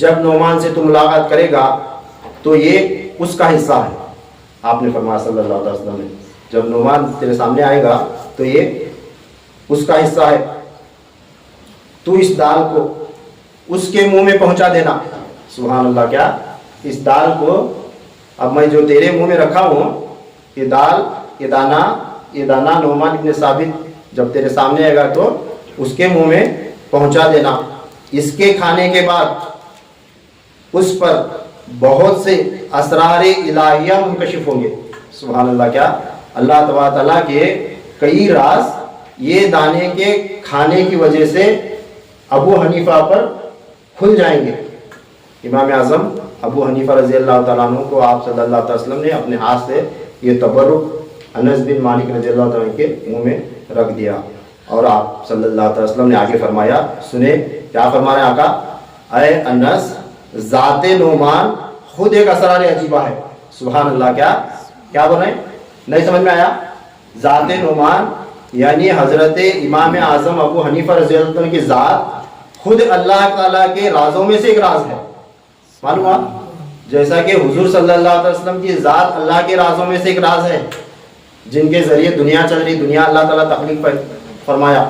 Speaker 1: جب نعمان سے تو ملاقات کرے گا تو یہ اس کا حصہ ہے. آپ نے فرمایا صلی اللہ علیہ وسلم نے جب نعمان تیرے سامنے آئے گا تو یہ اس کا حصہ ہے. تو اس دال کو اس کے منہ میں پہنچا دینا. سبحان اللہ. کیا اس دال کو اب میں جو تیرے منہ میں رکھا ہوں یہ دال یہ دانہ نعمان ابن ثابت جب تیرے سامنے آئے گا تو اس کے منہ میں پہنچا دینا. اس کے کھانے کے بعد اس پر بہت سے اسرار الہیہ منکشف ہوں گے. سبحان اللہ. کیا اللہ تبارک تعالیٰ کے کئی راز یہ دانے کے کھانے کی وجہ سے ابو حنیفہ پر کھل جائیں گے. امام اعظم ابو حنیفہ رضی اللہ تعالیٰ عنہ کو آپ صلی اللہ علیہ وسلم نے اپنے ہاتھ سے یہ تبرک انس بن مالک رضی اللہ تعالیٰ عنہ کے منہ میں رکھ دیا. اور آپ صلی اللہ علیہ وسلم نے آگے فرمایا, سنے کیا فرما رہے ہیں آقا, اے انس ذات نعمان خود ایک اسرار عجیبہ ہے. سبحان اللہ. کیا بول رہے ہیں؟ نہیں سمجھ میں آیا؟ ذات نعمان یعنی حضرت امام اعظم ابو حنیفہ رضی اللہ عنہ کی ذات خود اللہ تعالیٰ کے رازوں میں سے ایک راز ہے. معلوم ہوا؟ جیسا کہ حضور صلی اللہ علیہ وسلم کی ذات اللہ کے رازوں میں سے ایک راز ہے جن کے ذریعے دنیا چل رہی. دنیا اللہ تعالیٰ تخلیق فرمایا,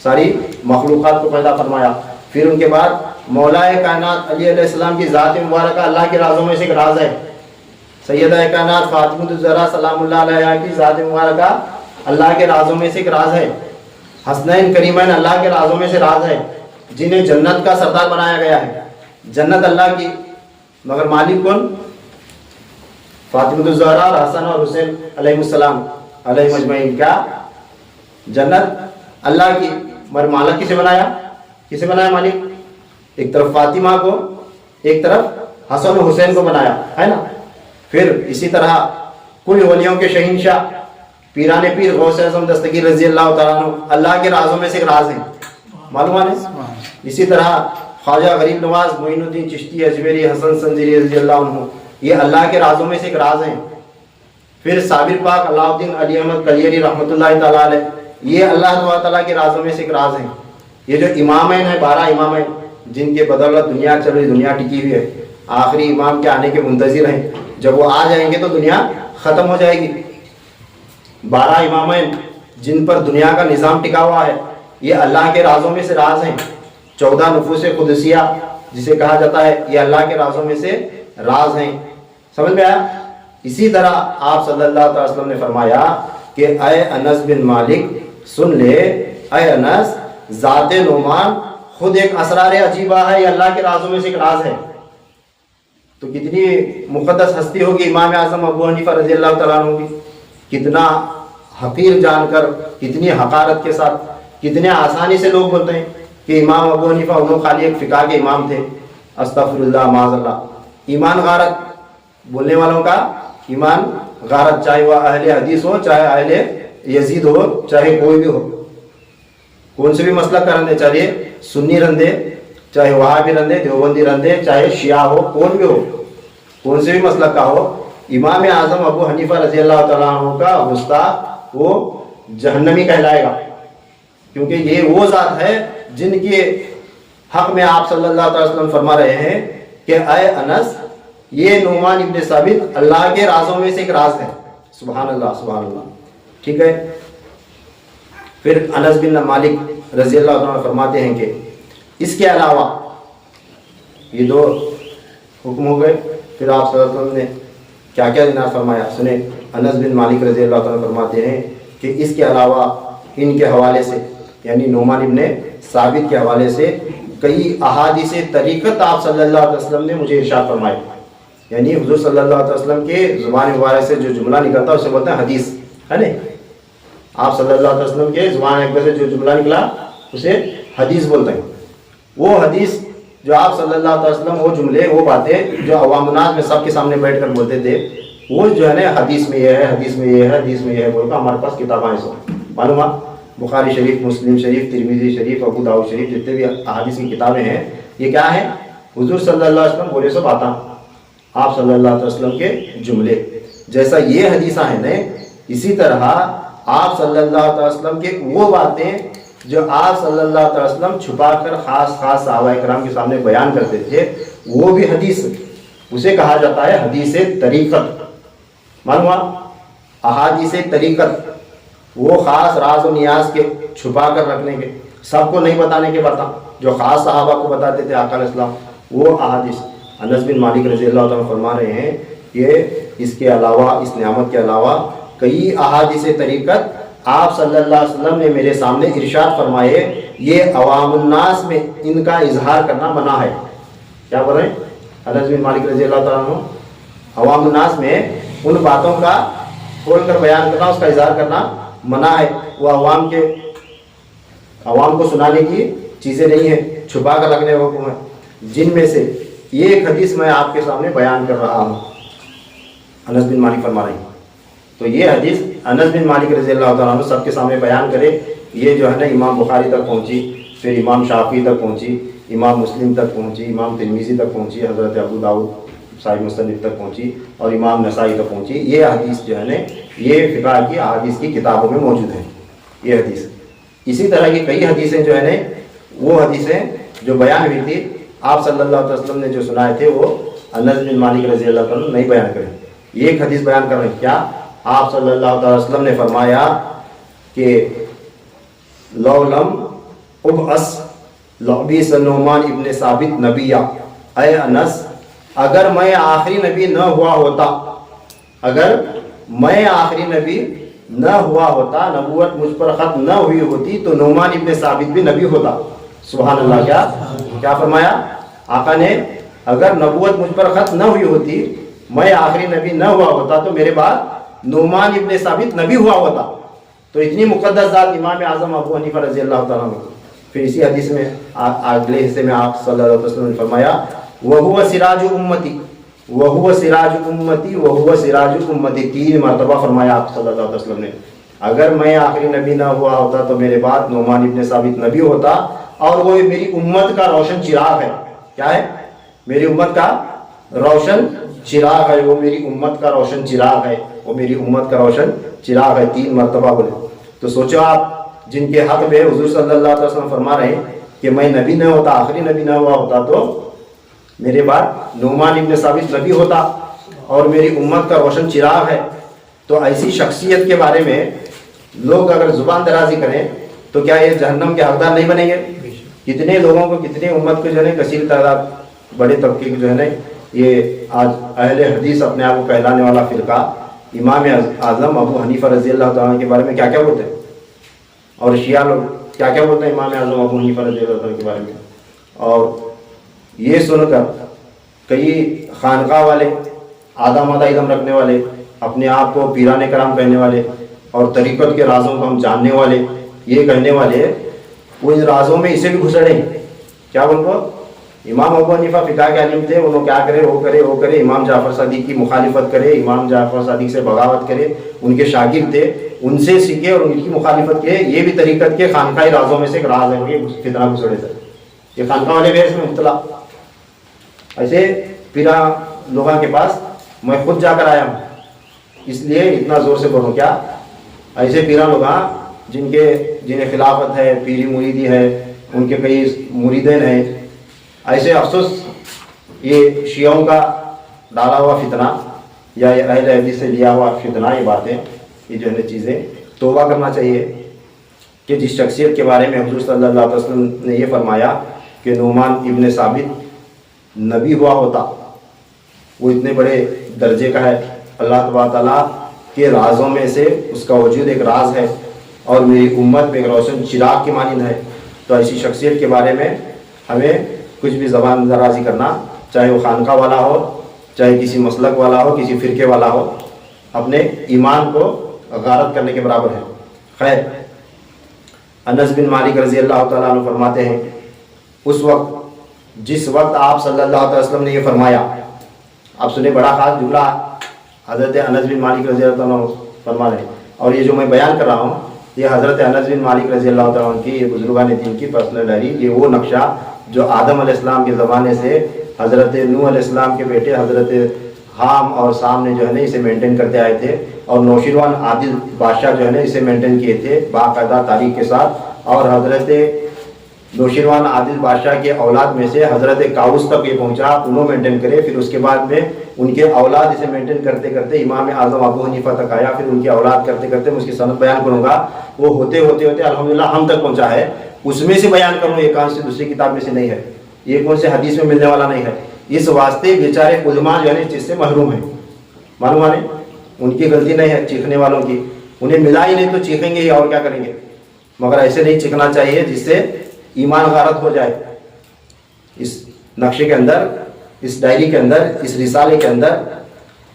Speaker 1: ساری مخلوقات کو پیدا فرمایا. پھر ان کے بعد مولا کائنات علی علیہ السلام کی ذات مبارکہ اللہ کے رازوں میں سے ایک راز ہے. سیدہ کائنات فاطمہ الزہرا سلام اللہ علیہا کی ذات مبارکہ اللہ کے رازوں میں سے ایک راز ہے. حسنین کریمین اللہ کے رازوں میں سے راز ہے جنہیں جنت کا سردار بنایا گیا ہے. جنت اللہ کی مگر مالک کون؟ فاطمہ الزہرا اور حسن اور حسین علیہ السلام علیہ مجمعین. کیا جنت اللہ کی مگر مالک کسے بنایا مالک؟ ایک طرف فاطمہ کو ایک طرف حسن و حسین کو بنایا ہے نا. پھر اسی طرح کل ولیوں کے شہنشاہ پیران پیر غوث اعظم دستگیر رضی اللہ تعالیٰ عنہ اللہ کے رازوں میں سے ایک راز ہیں. معلوم ہے؟ اسی طرح خواجہ غریب نواز معین الدین چشتی اجمیری حسن سنجری رضی اللہ عنہ یہ اللہ کے رازوں میں سے ایک راز ہیں. پھر صابر پاک علاء الدین علی احمد کلیری رحمۃ اللہ تعالیٰ علیہ یہ اللہ تعالیٰ کے رازوں میں سے ایک راز ہیں. یہ جو امامین ہیں 12 امامین جن کے بدولت دنیا چل رہی, دنیا ٹکی ہوئی ہے, آخری امام کے آنے کے منتظر ہیں. جب وہ آ جائیں گے تو دنیا ختم ہو جائے گی. 12 امامین جن پر دنیا کا نظام ٹکا ہوا ہے یہ اللہ کے رازوں میں سے راز ہیں. 14 نفوس قدسیہ جسے کہا جاتا ہے یہ اللہ کے رازوں میں سے راز ہیں. سمجھ میں آیا؟ اسی طرح آپ صلی اللہ علیہ وسلم نے فرمایا کہ اے انس بن مالک سن لے, اے انس ذات نعمان خود ایک اسرار عجیبہ ہے, یہ اللہ کے رازوں میں سے ایک راز ہے. تو کتنی مقدس ہستی ہوگی امام اعظم ابو حنیفہ رضی اللہ تعالیٰ عنہ کی. کتنا حقیر جان کر, کتنی حقارت کے ساتھ, کتنے آسانی سے لوگ بولتے ہیں کہ امام ابو حنیفہ انہوں خالی ایک فقہ کے امام تھے. استغفر اللہ معاذ اللہ. ایمان غارت بولنے والوں کا ایمان غارت, چاہے وہ اہل حدیث ہو, چاہے اہل یزید ہو, چاہے کوئی بھی ہو, کون سے بھی مسلک کا رندے, چاہے سنی رندے, چاہے وہابی رندے, دیوبندی رندے, چاہے شیعہ ہو, کون بھی ہو, کون سے بھی مسلک کا ہو, امام اعظم ابو حنیفہ رضی اللہ تعالیٰ عنہ کا گستاخ وہ جہنمی کہلائے گا. کیونکہ یہ وہ ذات ہے جن کے حق میں آپ صلی اللہ علیہ وسلم فرما رہے ہیں کہ اے انس یہ نعمان ابن ثابت اللہ کے رازوں میں سے ایک راز ہے. سبحان اللہ سبحان اللہ. ٹھیک ہے. پھر انس بن مالک رضی اللہ عنہ فرماتے ہیں کہ اس کے علاوہ یہ 2 حکم ہو گئے. پھر آپ صلی اللہ علیہ وسلم نے کیا کیا ارشاد فرمایا سنیں. انس بن مالک رضی اللہ عنہ فرماتے ہیں کہ اس کے علاوہ ان کے حوالے سے یعنی نعمان ابن ثابت کے حوالے سے کئی احادیث طریقت آپ صلی اللہ علیہ وسلم نے مجھے ارشاد فرمائے. یعنی حضور صلی اللہ علیہ وسلم کے زبان مبارک سے جو جملہ نکلتا ہے اسے بولتے ہیں حدیث, ہے نا. آپ صلی اللہ علیہ وسلم کے زبان اقدس سے جو جملہ نکلا اسے حدیث بولتے ہیں. وہ حدیث جو آپ صلی اللہ علیہ وسلم وہ جملے وہ باتیں جو عوام الناس میں سب کے سامنے بیٹھ کر بولتے تھے وہ جو ہے نا حدیث میں یہ ہے, حدیث میں یہ ہے, حدیث میں یہ ہے بول کر ہمارے پاس کتابیں ہیں. سو معلوم ہے بخاری شریف, مسلم شریف, ترمذی شریف, ابو داؤد شریف جتنے بھی احادیث کی کتابیں ہیں یہ کیا ہیں؟ حضور صلی اللہ علیہ وسلم بولے سو باتاں، آپ صلی اللہ علیہ وسلم کے جملے، جیسا یہ حدیثاں ہیں نا، اسی طرح آپ صلی اللہ علیہ وسلم کے وہ باتیں جو آپ صلی اللہ علیہ وسلم چھپا کر خاص صحابہ کرام کے سامنے بیان کرتے تھے، وہ بھی حدیث، اسے کہا جاتا ہے حدیث طریقت۔ معلوم ہوا؟ احادیث طریقت، وہ خاص راز و نیاز کے چھپا کر رکھنے کے، سب کو نہیں بتانے کے بتا، جو خاص صحابہ کو بتاتے تھے آقا علیہ السلام، وہ احادیث۔ انس بن مالک رضی اللہ تعالیٰ فرما رہے ہیں کہ اس کے علاوہ، اس نعمت کے علاوہ کئی احادیث طریقت آپ صلی اللہ علیہ وسلم نے میرے سامنے ارشاد فرمائے، یہ عوام الناس میں ان کا اظہار کرنا منع ہے۔ کیا بول رہے ہیں؟ انس بن مالک رضی اللہ تعالیٰ عنہ، عوام الناس میں ان باتوں کا کھول کر بیان کرنا، اس کا اظہار کرنا منع ہے، وہ عوام کو سنانے کی چیزیں نہیں ہیں، چھپا کر رکھنے کا حکم ہے۔ جن میں سے ایک حدیث میں آپ کے سامنے بیان کر رہا ہوں، انس بن مالک فرما رہے ہیں۔ تو یہ حدیث انس بن مالک رضی اللہ تعالیٰ عنہ سب کے سامنے بیان کرے، یہ جو ہے نا امام بخاری تک پہنچی، پھر امام شافعی تک پہنچی، امام مسلم تک پہنچی، امام ترمذی تک پہنچی، حضرت ابو داؤد صاحب مصنف تک پہنچی، اور امام نسائی تک پہنچی۔ یہ حدیث جو ہے نا، یہ فقہ کی احادیث کی کتابوں میں موجود ہے یہ حدیث۔ اسی طرح کی کئی حدیثیں جو ہے نا، وہ حدیثیں جو بیان ہوئی تھی آپ صلی اللہ علیہ وسلم نے جو سنائے تھے، وہ انس بن مالک رضی اللہ عنہ نہیں بیان کرے۔ یہ ایک حدیث بیان کر رہے ہیں، کیا آپ صلی اللہ علیہ وسلم نے فرمایا کہ لو لم ابعث لعبیس نعمان ابن ثابت نبیہ، اے انس اگر میں آخری نبی نہ ہوا ہوتا، اگر میں آخری نبی نہ ہوا ہوتا، نبوت مجھ پر ختم نہ ہوئی ہوتی، تو نعمان ابن ثابت بھی نبی ہوتا۔ سبحان اللہ۔ کیا فرمایا آقا نے؟ اگر نبوت مجھ پر ختم نہ ہوئی ہوتی، میں آخری نبی نہ ہوا ہوتا، تو میرے بعد نعمان ابن ثابت نبی ہوا ہوتا۔ تو اتنی مقدس ذات امام اعظم ابو حنیفہ رضی اللہ تعالیٰ عنہ۔ پھر اسی حدیث میں اگلے حصے میں آپ صلی اللہ علیہ وسلم نے فرمایا، وَهُوَ سِرَاجُ أُمَّتِي وَهُوَ سِرَاجُ أُمَّتِي وَهُوَ سِرَاجُ أُمَّتِي، 3 مرتبہ فرمایا آپ صلی اللہ علیہ وسلم نے، اگر میں آخری نبی نہ ہوا ہوتا تو میرے بعد نعمان ابن ثابت نبی ہوتا، اور وہ میری امت کا روشن چراغ ہے۔ کیا ہے؟ میری امت کا روشن چراغ ہے، وہ میری امت کا روشن چراغ ہے، وہ میری امت کا روشن چراغ ہے، 3 مرتبہ بولے۔ تو سوچو آپ، جن کے حق میں حضور صلی اللہ علیہ وسلم فرما رہے ہیں کہ میں نبی نہ ہوتا، آخری نبی نہ ہوا ہوتا، تو میرے بعد نعمان ابن ثابت نبی ہوتا اور میری امت کا روشن چراغ ہے۔ تو ایسی شخصیت کے بارے میں لوگ اگر زبان درازی کریں تو کیا یہ جہنم کے حقدار نہیں بنیں گے؟ کتنے لوگوں کو، کتنے امت کو جو ہے کثیر تعداد، بڑے طبقے کو جو ہے نا، یہ آج اہل حدیث اپنے آپ کو کہلانے والا فرقہ امام اعظم ابو حنیفہ رضی اللہ تعالیٰ کے بارے میں کیا کیا بولتے ہیں، اور شیعہ لوگ کیا کیا بولتے ہیں امام اعظم ابو حنیفہ رضی اللہ تعالیٰ کے بارے میں۔ اور یہ سن کر کئی خانقاہ والے، آدھا مادہ علم رکھنے والے، اپنے آپ کو پیران کرام کہنے والے اور طریقت کے رازوں کو ہم جاننے والے، یہ کہنے والے، وہ ان رازوں میں اسے بھی گھسڑے ہیں۔ کیا ان کو امام ابو حنیفہ فقہ کے عالم تھے، انہوں کیا کرے، وہ کرے، امام جعفر صادق کی مخالفت کرے، امام جعفر صادق سے بغاوت کرے، ان کے شاگرد تھے، ان سے سیکھے اور ان کی مخالفت کرے۔ یہ بھی طریقت کے خانقاہی رازوں میں سے ایک راز ہے، یہ فتنہ گھسڑے تھے، یہ خانقاہ والے بھی اس میں مبتلا۔ ایسے پیرا لوگوں کے پاس میں خود جا کر آیا ہوں، اس لیے اتنا زور سے بولوں، کیا ایسے پیرا لوگ جنہیں خلافت ہے، پیری مریدی ہے، ان کے کئی مریدین ہیں، ایسے افسوس یہ شیعوں کا ڈالا ہوا فتنہ یا یہ اہل حدیث سے لیا ہوا فتنہ، یہ باتیں، یہ جو ہے چیزیں توبہ کرنا چاہیے کہ جس شخصیت کے بارے میں حضور صلی اللہ علیہ وسلم نے یہ فرمایا کہ نعمان ابن ثابت نبی ہوا ہوتا، وہ اتنے بڑے درجے کا ہے، اللہ تبارک تعالیٰ کے رازوں میں سے اس کا وجود ایک راز ہے، اور میری امت میں ایک روشن چراغ کی مانند ہے۔ تو ایسی شخصیت کے بارے میں ہمیں کچھ بھی زبان درازی کرنا، چاہے وہ خانقاہ والا ہو، چاہے کسی مسلک والا ہو، کسی فرقے والا ہو، اپنے ایمان کو غارت کرنے کے برابر ہے۔ خیر، انس بن مالک رضی اللہ تعالیٰ عنہ فرماتے ہیں، اس وقت جس وقت آپ صلی اللہ علیہ وسلم نے یہ فرمایا، آپ سنیں، بڑا خاص جملہ حضرت انس بن مالک رضی اللہ عنہ فرما رہے ہیں، اور یہ جو میں بیان کر رہا ہوں یہ حضرت انس بن مالک رضی اللہ تعالیٰ عنہ کی، یہ بزرگان دین کی پرسنل ڈائری، یہ وہ نقشہ جو آدم علیہ السلام کے زمانے سے حضرت نوح علیہ السلام کے بیٹے حضرت حام اور سام نے جو ہے نا اسے مینٹین کرتے آئے تھے، اور نوشیروان عادل بادشاہ جو ہے نا اسے مینٹین کیے تھے باقاعدہ تاریخ کے ساتھ، اور حضرت نوشیروان عادل بادشاہ کے اولاد میں سے حضرت کاؤس تک یہ پہنچا، انہوں مینٹین کرے، پھر اس کے بعد میں ان کے اولاد اسے مینٹین کرتے کرتے امام اعظم ابو حنیفہ تک آیا، پھر ان کے اولاد کرتے کرتے میں اس کی سند بیان کروں گا، وہ ہوتے ہوتے ہوتے الحمدللہ ہم تک پہنچا ہے۔ اس میں سے بیان کروں، ایک کان سے دوسری کتاب میں سے نہیں ہے، یہ کون سے حدیث میں ملنے والا نہیں ہے۔ اس واسطے بیچارے علماء جو ہے اس چیز سے محروم ہیں، معلوم ہے، ان کی غلطی نہیں ہے چیخنے والوں کی، انہیں ملا ہی نہیں تو چیخیں گے ہی، اور کیا کریں گے، مگر ایسے نہیں چیخنا چاہیے جس سے ایمان غارت ہو جائے۔ اس نقشے کے اندر، اس ڈائری کے اندر، اس رسالے کے اندر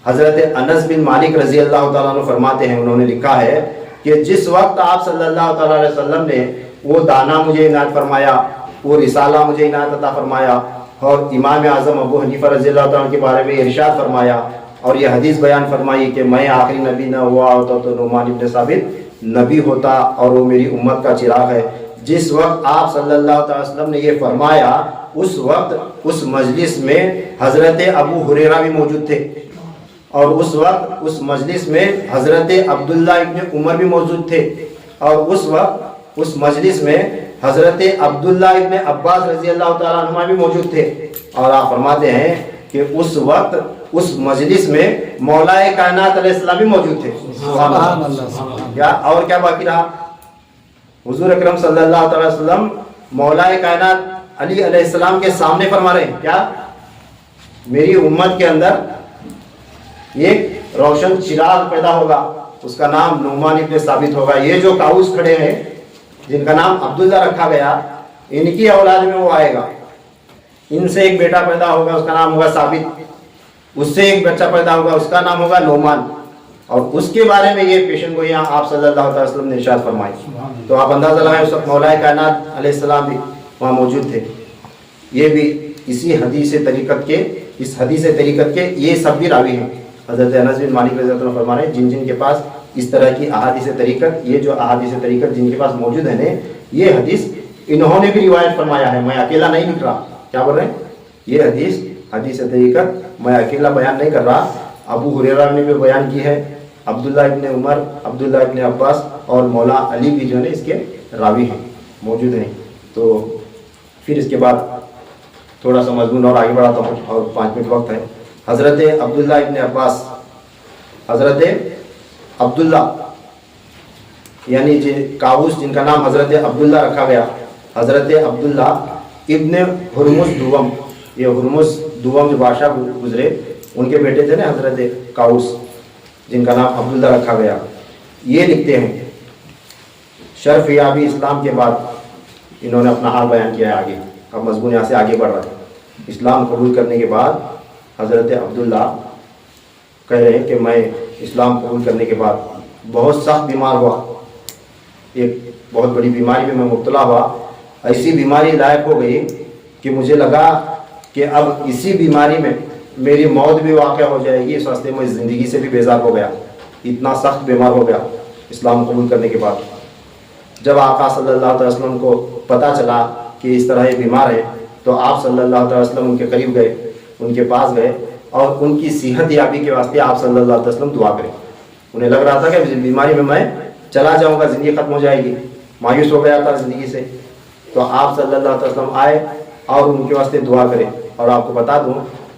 Speaker 1: حضرت انس بن مالک رضی اللہ تعالیٰ عنہ فرماتے ہیں، انہوں نے لکھا ہے کہ جس وقت آپ صلی اللہ تعالیٰ علیہ وسلم نے وہ دانا مجھے عنایت فرمایا، وہ رسالہ مجھے عنایت عطا فرمایا، اور امام اعظم ابو حنیفہ رضی اللہ تعالیٰ عنہ کے بارے میں ارشاد فرمایا، اور یہ حدیث بیان فرمائی کہ میں آخری نبی نہ ہوا ہوتا تو نعمان ابن ثابت نبی ہوتا اور وہ میری امت کا چراغ ہے۔ جس وقت آپ صلی اللہ علیہ وسلم نے یہ فرمایا، اس وقت اس مجلس میں حضرت ابو ہریرہ بھی موجود تھے، اور اس وقت اس مجلس میں حضرت عبداللہ ابن عمر بھی موجود تھے، اور اس وقت اس مجلس میں حضرت عبداللہ ابن عباس رضی اللہ تعالیٰ عنہ بھی موجود تھے، اور آپ فرماتے ہیں کہ اس وقت اس مجلس میں مولا کائنات علیہ السلام بھی موجود تھے۔ سبحان اللہ۔ کیا اور کیا باقی رہا؟ حضور اکرم صلی اللہ تعالی وسلم مولا کائنات علی علیہ السلام کے سامنے فرما رہے ہیں، کیا میری امت کے اندر ایک روشن چراغ پیدا ہوگا، اس کا نام نعمان ابن ثابت ہوگا۔ یہ جو کاؤس کھڑے ہیں جن کا نام عبداللہ رکھا گیا، ان کی اولاد میں وہ آئے گا، ان سے ایک بیٹا پیدا ہوگا، اس کا نام ہوگا ثابت، اس سے ایک بچہ پیدا ہوگا، اس کا نام ہوگا نعمان، اور اس کے بارے میں یہ پیشن گوئیاں آپ صلی اللہ علیہ وسلم نے ارشاد فرمائی۔ تو آپ اندازہ لگائیں اس وقت مولا کائنات علیہ السلام بھی وہاں موجود تھے۔ یہ بھی اسی حدیث طریقت کے، اس حدیث طریقت کے یہ سب بھی راوی ہیں۔ حضرت انس بن مالک رضی اللہ عنہ فرما رہے ہیں جن جن کے پاس اس طرح کی احادیث طریقت، یہ جو احادیث طریقت جن کے پاس موجود ہیں نا، یہ حدیث انہوں نے بھی روایت فرمایا ہے، میں اکیلا نہیں لکھ رہا۔ کیا بول رہے ہیں؟ یہ حدیث طریقت میں اکیلا بیان نہیں کر رہا، ابو ہریرہ نے بھی بیان کی ہے، عبداللہ ابن عمر، عبداللہ ابن عباس اور مولا علی بھی جو ہے اس کے راوی ہیں، موجود ہیں۔ تو پھر اس کے بعد تھوڑا سا مضمون اور آگے بڑھاتا ہوں، اور 5 منٹ وقت ہے۔ حضرت عبداللہ ابن عباس، حضرت عبداللہ یعنی کاؤس جن کا نام حضرت عبداللہ رکھا گیا، حضرت عبداللہ ابن ہرمز دوم، یہ ہرمز دوم جو بادشاہ گزرے ان کے بیٹے تھے نا حضرت کاؤس، جن کا نام عبداللہ رکھا گیا۔ یہ لکھتے ہیں شرف یابی اسلام کے بعد انہوں نے اپنا حال بیان کیا ہے آگے، اب مضمون یہاں سے آگے بڑھ رہا ہے۔ اسلام قبول کرنے کے بعد حضرت عبداللہ کہہ رہے ہیں کہ میں اسلام قبول کرنے کے بعد بہت سخت بیمار ہوا، ایک بہت بڑی بیماری میں مبتلا ہوا، ایسی بیماری لائق ہو گئی کہ مجھے لگا کہ اب اسی بیماری میں میری موت بھی واقع ہو جائے گی، اس واسطے میں زندگی سے بھی بیزار ہو گیا، اتنا سخت بیمار ہو گیا اسلام قبول کرنے کے بعد۔ جب آقا صلی اللہ علیہ وسلم کو پتہ چلا کہ اس طرح یہ بیمار ہے، تو آپ صلی اللہ علیہ وسلم ان کے قریب گئے، ان کے پاس گئے، اور ان کی صحت یابی کے واسطے آپ صلی اللہ علیہ وسلم دعا کریں۔ انہیں لگ رہا تھا کہ بیماری میں چلا جاؤں گا، زندگی ختم ہو جائے گی، مایوس ہو گیا تھا زندگی سے۔ تو آپ صلی اللہ علیہ وسلم آئے اور ان کے واسطے دعا کریں۔ اور آپ کو بتا دوں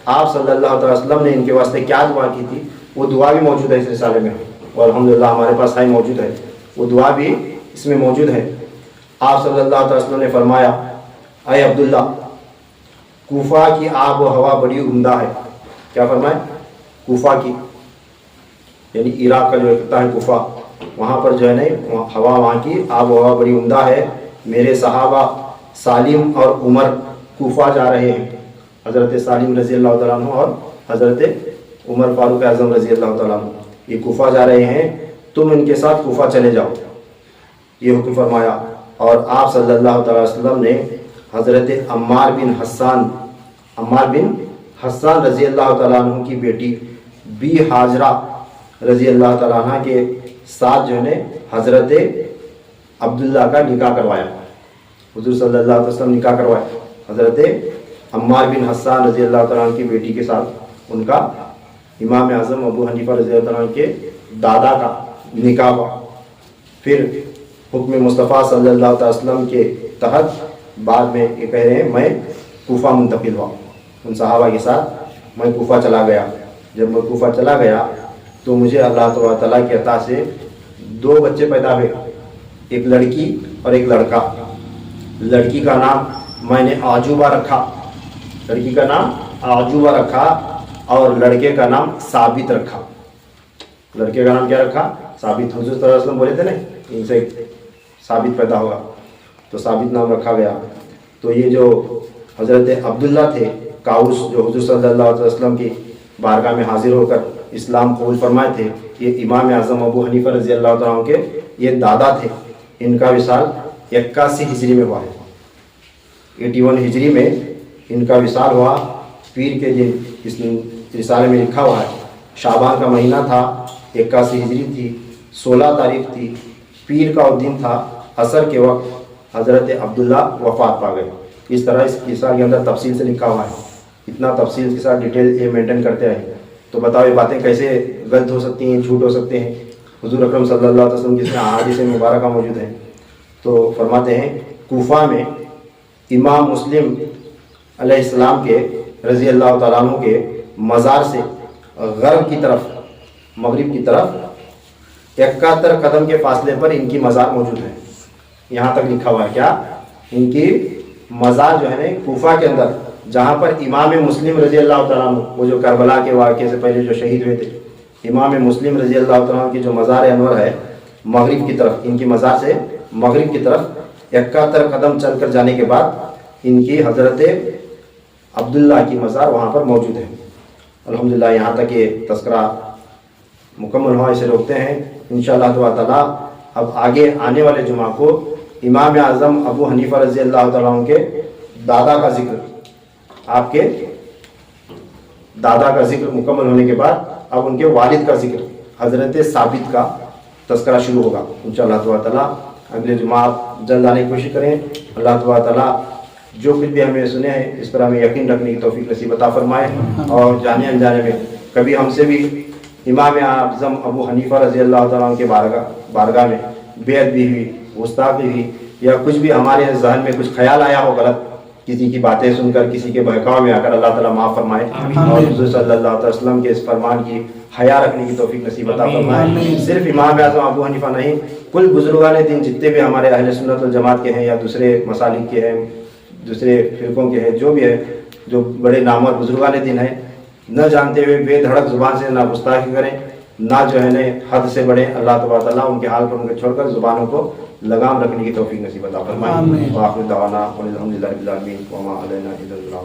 Speaker 1: آپ صلی اللہ علیہ وسلم نے ان کے واسطے کیا دعا کی تھی، وہ دعا بھی موجود ہے اس رسالے میں، اور الحمدللہ ہمارے پاس ہے موجود ہے، وہ دعا بھی اس میں موجود ہے۔ آپ صلی اللہ علیہ وسلم نے فرمایا، اے عبداللہ، کوفہ کی آب و ہوا بڑی عمدہ ہے۔ کیا فرمائے؟ کوفہ کی یعنی عراق کا جو خطہ ہے کوفہ، وہاں پر جو ہے نا ہوا، وہاں کی آب و ہوا بڑی عمدہ ہے۔ میرے صحابہ سالم اور عمر کوفہ جا رہے ہیں، حضرت سالم رضی اللہ تعالیٰ عنہ اور حضرت عمر فاروق اعظم رضی اللہ تعالیٰ عنہ، یہ کوفہ جا رہے ہیں، تم ان کے ساتھ کوفہ چلے جاؤ، یہ حکم فرمایا۔ اور آپ صلی اللہ تعالیٰ وسلم نے حضرت عمار بن حسان رضی اللہ تعالیٰ عنہ کی بیٹی بی حاجرہ رضی اللہ تعالیٰ عنہ کے ساتھ جو ہے حضرت عبداللہ کا نکاح کروایا، حضور صلی اللہ علیہ وسلم نکاح کروایا حضرت عمار بن حسان رضی اللہ تعالیٰ عنہ کی بیٹی کے ساتھ ان کا امام اعظم ابو حنیفہ رضی اللہ تعالیٰ عنہ کے دادا کا نکاح ہوا. پھر حکم مصطفیٰ صلی اللہ علیہ وسلم کے تحت بعد میں یہ کہہ رہے ہیں میں کوفہ منتقل ہوا ان صحابہ کے ساتھ. میں کوفہ چلا گیا. جب میں کوفہ چلا گیا تو مجھے اللہ تعالیٰ کی عطا سے 2 بچے پیدا ہوئے, ایک لڑکی اور ایک لڑکا. لڑکی کا نام میں نے عجوبہ رکھا, لڑکی کا نام عجوبہ رکھا, اور لڑکے کا نام ثابت رکھا. لڑکے کا نام کیا رکھا؟ ثابت. حضور صلی اللہ علیہ وسلم بولے تھے نا ان سے ثابت پیدا ہوگا, تو ثابت نام رکھا گیا. تو یہ جو حضرت عبداللہ تھے کاؤس, جو حضور صلی اللہ علیہ وسلم کی بارگاہ میں حاضر ہو کر اسلام قبول فرمائے تھے, یہ امام اعظم ابو حنیفہ رضی اللہ تعالیٰ عنہ کے یہ دادا تھے. ان کا وصال 81 ہجری میں ہوا ہے. 81 ہجری میں ان کا وصال ہوا. پیر کے دن اس رسالے میں لکھا ہوا ہے شعبان کا مہینہ تھا, 81 ہجری تھی, 16 تاریخ تھی, پیر کا دن تھا, عصر کے وقت حضرت عبداللہ وفات پا گئے. اس طرح اس رسالے کے اندر تفصیل سے لکھا ہوا ہے. اتنا تفصیل کے ساتھ ڈیٹیل یہ مینٹین کرتے ہیں. تو بتاؤ یہ باتیں کیسے غلط ہو سکتی ہیں, جھوٹ ہو سکتے ہیں؟ حضور اکرم صلی اللہ علیہ وسلم کی اس میں احادیث مبارکہ موجود ہیں. تو فرماتے ہیں کوفہ میں امام مسلم علیہ السلام کے رضی اللہ تعالیٰ عنہ کے مزار سے غرب کی طرف, مغرب کی طرف 71 قدم کے فاصلے پر ان کی مزار موجود ہے. یہاں تک لکھا ہوا ہے کیا؟ ان کی مزار جو ہے نا کوفہ کے اندر, جہاں پر امام مسلم رضی اللہ تعالیٰ عنہ, وہ جو کربلا کے واقعے سے پہلے جو شہید ہوئے تھے, امام مسلم رضی اللہ تعالیٰ عنہ کی جو مزار انور ہے مغرب کی طرف, ان کی مزار سے مغرب کی طرف 71 قدم چل کر جانے کے بعد ان کی حضرت عبداللہ کی مزار وہاں پر موجود ہے. الحمدللہ یہاں تک یہ تذکرہ مکمل ہوا. اسے روکتے ہیں انشاءاللہ تعالیٰ. اب آگے آنے والے جمعہ کو امام اعظم ابو حنیفہ رضی اللہ تعالیٰ عنہ کے دادا کا ذکر, آپ کے دادا کا ذکر مکمل ہونے کے بعد اب ان کے والد کا ذکر حضرت ثابت کا تذکرہ شروع ہوگا انشاءاللہ تعالیٰ. اگلے جمعہ جلد آنے کی کوشش کریں. اللہ تعالیٰ جو کچھ بھی ہمیں سنے ہیں اس پر ہمیں یقین رکھنے کی توفیق نصیب عطا فرمائے, اور جانے انجانے میں کبھی ہم سے بھی امام اعظم ابو حنیفہ رضی اللہ تعالیٰ عنہ کے بارگاہ میں بیعت بھی ہوئی, گستاخی ہوئی, یا کچھ بھی ہمارے ذہن میں کچھ خیال آیا ہو غلط, کسی کی باتیں سن کر کسی کے بہکاؤ میں آ کر, اللہ تعالیٰ معاف فرمائے, اور حضور صلی اللہ علیہ وسلم کے اس فرمان کی حیا رکھنے کی توفیق نصیب عطا فرمائے. صرف امام اعظم ابو حنیفہ نہیں, کل بزرگان دین جتنے بھی ہمارے اہل سنت والجماعت کے ہیں یا دوسرے مسالک کے ہیں, دوسرے فرقوں کے ہیں, جو بھی ہے, جو بڑے نامور بزرگان دین ہیں, نہ جانتے ہوئے بے دھڑک زبان سے نہ گستاخی کریں, نہ جو ہے نا حد سے بڑھیں. اللہ تعالیٰ ان کے حال پر ان کو چھوڑ کر زبانوں کو لگام رکھنے کی توفیق نصیب عطا فرمائے. وآخر دعوانا الحمدللہ رب العالمین وما علینا الا البلاغ.